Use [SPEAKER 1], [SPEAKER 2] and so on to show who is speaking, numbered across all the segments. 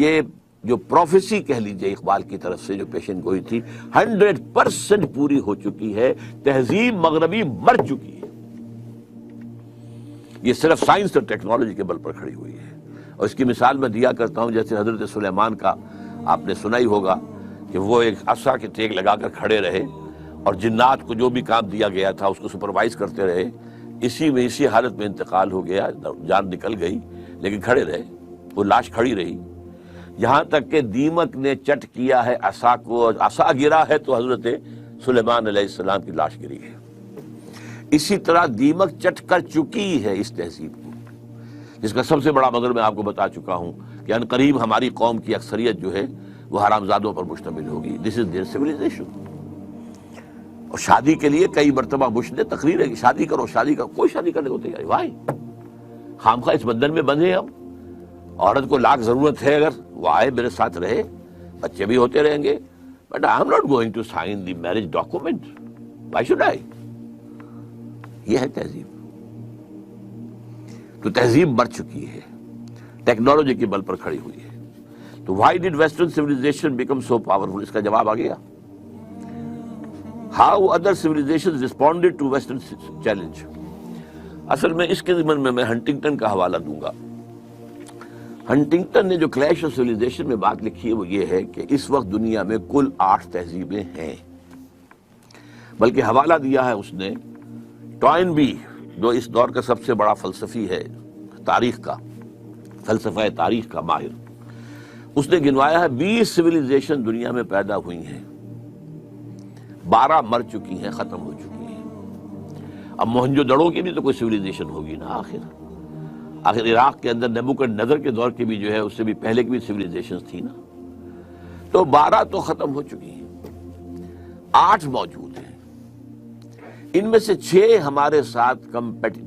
[SPEAKER 1] یہ جو پروفیسی کہہ لیجئے اقبال کی طرف سے جو پیشن گوئی تھی 100% پوری ہو چکی ہے. تہذیب مغربی مر چکی ہے. یہ صرف سائنس اور ٹیکنالوجی کے بل پر کھڑی ہوئی ہے. اور اس کی مثال میں دیا کرتا ہوں، جیسے حضرت سلیمان کا آپ نے سنا ہی ہوگا کہ وہ ایک عصا کے ٹیک لگا کر کھڑے رہے اور جنات کو جو بھی کام دیا گیا تھا اس کو سپروائز کرتے رہے. اسی حالت میں انتقال ہو گیا، جان نکل گئی، لیکن کھڑے رہے، وہ لاش کھڑی رہی. یہاں تک کہ دیمک نے چٹ کیا ہے عصا کو، عصا گرا ہے تو حضرت سلیمان علیہ السلام کی لاش گری ہے. اسی طرح دیمک چٹ کر چکی ہے اس تہذیب کو، جس کا سب سے بڑا مظہر میں آپ کو بتا چکا ہوں کہ ان قریب ہماری قوم کی اکثریت جو ہے وہ حرامزادوں پر مشتمل ہوگی. دس از دیئر سویلائزیشن. اور شادی کے لیے کئی مرتبہ بش نے تقریر ہے کہ شادی کرو، شادی کرو. کوئی شادی کرنے کو تیار. وائی خامخواہ اس بندھن میں بندھے ہم. عورت کو لاکھ ضرورت ہے، اگر وہ آئے میرے ساتھ رہے، بچے بھی ہوتے رہیں گے، but I am not going to sign the marriage document. Why should I? یہ ہے تہذیب. تو تہذیب مر چکی ہے، ٹیکنالوجی کے بل پر کھڑی ہوئی ہے. تو why did western civilization become so powerful? اس کا جواب آ گیا. How other civilization responded to western challenge. اصل میں اس کے ضمن میں ہنٹنگٹن کا حوالہ دوں گا. ہنٹنگٹن نے جو کلیش آف سیویلائزیشن میں بات لکھی ہے وہ یہ ہے کہ اس وقت دنیا میں کل 8 تہذیبیں ہیں. بلکہ حوالہ دیا ہے اس نے ٹوائن بی، جو اس دور کا سب سے بڑا فلسفی ہے، تاریخ کا، فلسفہ تاریخ کا ماہر. اس نے گنوایا ہے 20 سیویلائزیشن دنیا میں پیدا ہوئی ہیں، 12 مر چکی ہیں، ختم ہو چکی ہیں. اب موہنجو دڑو کی بھی تو کوئی سیویلائزیشن ہوگی نا. آخر عراق کے اندر نیبوکڈنیزر کے دور کے بھی جو ہے اس سے بھی پہلے کی بھی سیویلائزیشن تھی نا. تو 12 تو ختم ہو چکی ہیں، 8 موجود ہیں. ان میں سے 6 ہمارے ساتھ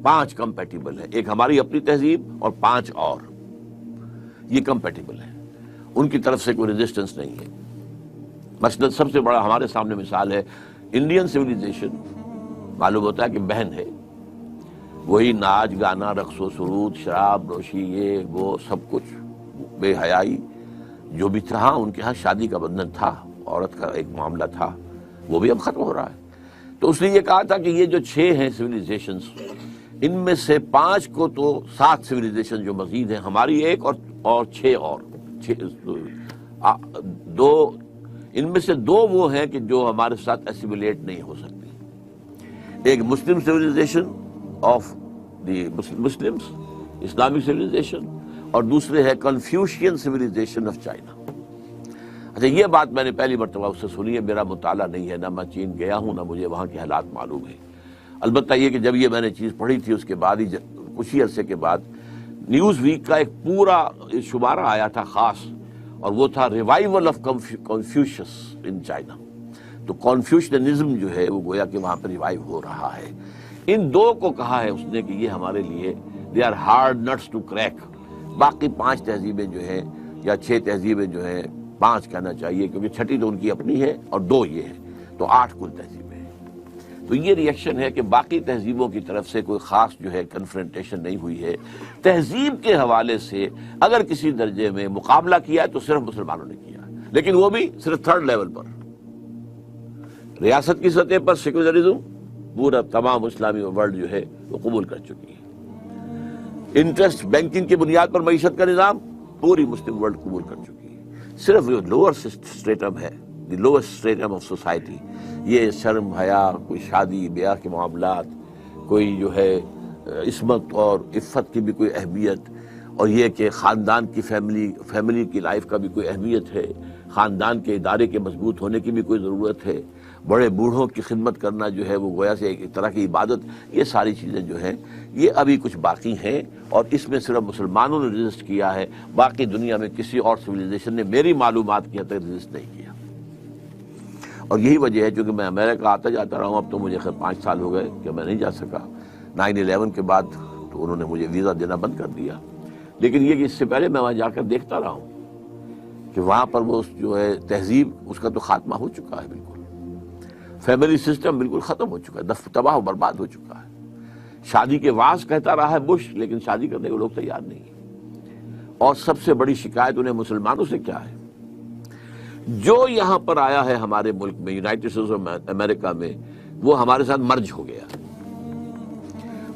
[SPEAKER 1] 5 کمپیٹیبل ہیں. ایک ہماری اپنی تہذیب اور 5 اور یہ کمپیٹیبل ہیں. ان کی طرف سے کوئی ریزسٹنس نہیں ہے. مثلا سب سے بڑا ہمارے سامنے مثال ہے انڈین سیویلائزیشن. معلوم ہوتا ہے کہ بہن ہے، وہی ناچ گانا، رقص و سرود، شراب نوشی، یہ وہ سب کچھ، بے حیائی جو بھی تھا. ان کے ہاں شادی کا بندھن تھا، عورت کا ایک معاملہ تھا، وہ بھی اب ختم ہو رہا ہے. تو اس نے یہ کہا تھا کہ یہ جو 6 ہیں سیویلائزیشنز، ان میں سے 5 کو تو 7 سیویلائزیشن جو مزید ہیں، ہماری ایک اور 6 اور 2، ان میں سے 2 وہ ہیں کہ جو ہمارے ساتھ ایسیمولیٹ نہیں ہو سکتی. ایک Muslim civilization of the Muslims, Islamic civilization, اور دوسرے ہے کنفیوشین سیویلائزیشن آف چائنا. اچھا، یہ بات میں نے پہلی مرتبہ اس سے سنی ہے. میرا مطالعہ نہیں ہے، نہ میں چین گیا ہوں، نہ مجھے وہاں کے حالات معلوم ہیں. البتہ یہ کہ جب یہ میں نے چیز پڑھی تھی اس کے بعد ہی کچھ ہی عرصے کے بعد نیوز ویک کا ایک پورا شمارہ آیا تھا خاص، اور وہ تھا revival of Confucius in China. تو کنفیوشنزم جو ہے وہ گویا کہ وہاں پہ ریوائیو ہو رہا ہے. ان 2 کو کہا ہے اس نے کہ یہ ہمارے لیے they are hard nuts to crack. باقی 5 تہذیبیں جو ہیں یا 6 تہذیبیں جو ہیں، 5 کہنا چاہیے کیونکہ 6ٹھی تو ان کی اپنی ہے اور 2 یہ ہے، تو 8 کل تہذیبیں ہیں. تو یہ ریئیکشن ہے کہ باقی تہذیبوں کی طرف سے کوئی خاص جو ہے کنفرنٹیشن نہیں ہوئی ہے. تہذیب کے حوالے سے اگر کسی درجے میں مقابلہ کیا ہے تو صرف مسلمانوں نے کیا ہے، لیکن وہ بھی صرف 3rd لیول پر. ریاست کی سطح پر سیکولرزم پورا تمام اسلامی ورلڈ جو ہے وہ قبول کر چکی ہے. انٹرسٹ بینکنگ کی بنیاد پر معیشت کا نظام پوری مسلم ورلڈ قبول کر چکی ہے. صرف جو لوور سٹیٹم ہے، دی لوئسٹ سٹیٹم آف سوسائٹی، یہ شرم حیا، کوئی شادی بیاہ کے معاملات، کوئی جو ہے عصمت اور عفت کی بھی کوئی اہمیت، اور یہ کہ خاندان کی فیملی کی لائف کا بھی کوئی اہمیت ہے، خاندان کے ادارے کے مضبوط ہونے کی بھی کوئی ضرورت ہے، بڑے بوڑھوں کی خدمت کرنا جو ہے وہ گویا سے ایک طرح کی عبادت. یہ ساری چیزیں جو ہیں یہ ابھی کچھ باقی ہیں، اور اس میں صرف مسلمانوں نے رجسٹ کیا ہے. باقی دنیا میں کسی اور سویلائزیشن نے میری معلومات کی حد تک رجسٹ نہیں کیا. اور یہی وجہ ہے چونکہ میں امریکہ آتا جاتا رہا ہوں. اب تو مجھے خیر 5 سال ہو گئے کہ میں نہیں جا سکا. 9/11 کے بعد تو انہوں نے مجھے ویزا دینا بند کر دیا. لیکن یہ کہ اس سے پہلے میں وہاں جا کر دیکھتا رہا ہوں کہ وہاں پر وہ جو ہے تہذیب اس کا تو خاتمہ ہو چکا ہے. بالکل فیملی سسٹم بالکل ختم ہو چکا ہے، تباہ و برباد ہو چکا ہے. شادی کے واس کہتا رہا ہے بش، لیکن شادی کرنے کو لوگ تیار نہیں ہیں. اور سب سے بڑی شکایت انہیں مسلمانوں سے کیا ہے؟ جو یہاں پر آیا ہے ہمارے ملک میں، یونائٹڈ اسٹیٹس آف امریکہ میں، وہ ہمارے ساتھ مرج ہو گیا۔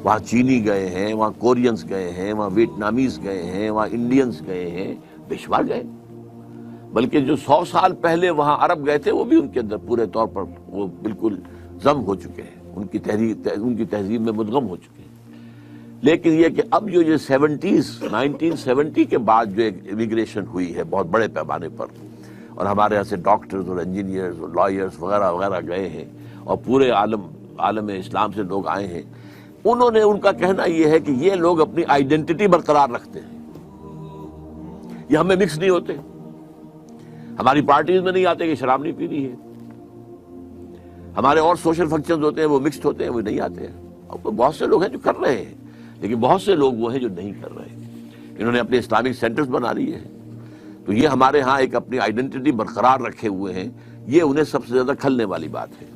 [SPEAKER 1] وہاں چینی گئے ہیں، وہاں کورینز گئے ہیں، وہاں ویتنامیز گئے ہیں، وہاں انڈینز گئے ہیں، بے شمار گئے۔ بلکہ جو 100 سال پہلے وہاں عرب گئے تھے وہ بھی ان کے اندر پورے طور پر وہ بالکل ضم ہو چکے ہیں، ان کی تہذیب میں مدغم ہو چکے ہیں۔ لیکن یہ کہ اب جو 1970 کے بعد جو ایک امیگریشن ہوئی ہے بہت بڑے پیمانے پر، اور ہمارے یہاں سے ڈاکٹرز اور انجینئرز اور لائرز وغیرہ وغیرہ گئے ہیں، اور پورے عالم اسلام سے لوگ آئے ہیں، انہوں نے، ان کا کہنا یہ ہے کہ یہ لوگ اپنی آئیڈینٹی برقرار رکھتے ہیں، یہ ہمیں مکس نہیں ہوتے، ہماری پارٹیز میں نہیں آتے کہ شراب نہیں پینی ہے، ہمارے اور سوشل فنکشنز ہوتے ہیں وہ مکسڈ ہوتے ہیں، وہ نہیں آتے ہیں۔ اور بہت سے لوگ ہیں جو کر رہے ہیں، لیکن بہت سے لوگ وہ ہیں جو نہیں کر رہے۔ انہوں نے اپنے اسلامک سینٹرز بنا لیے ہیں، تو یہ ہمارے ہاں ایک اپنی آئیڈینٹی برقرار رکھے ہوئے ہیں، یہ انہیں سب سے زیادہ کھلنے والی بات ہے۔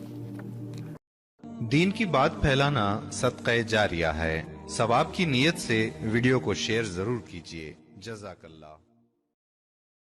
[SPEAKER 2] دین کی بات پھیلانا صدقہ جاریہ ہے۔ ثواب کی نیت سے ویڈیو کو شیئر ضرور کیجیے۔ جزاک اللہ۔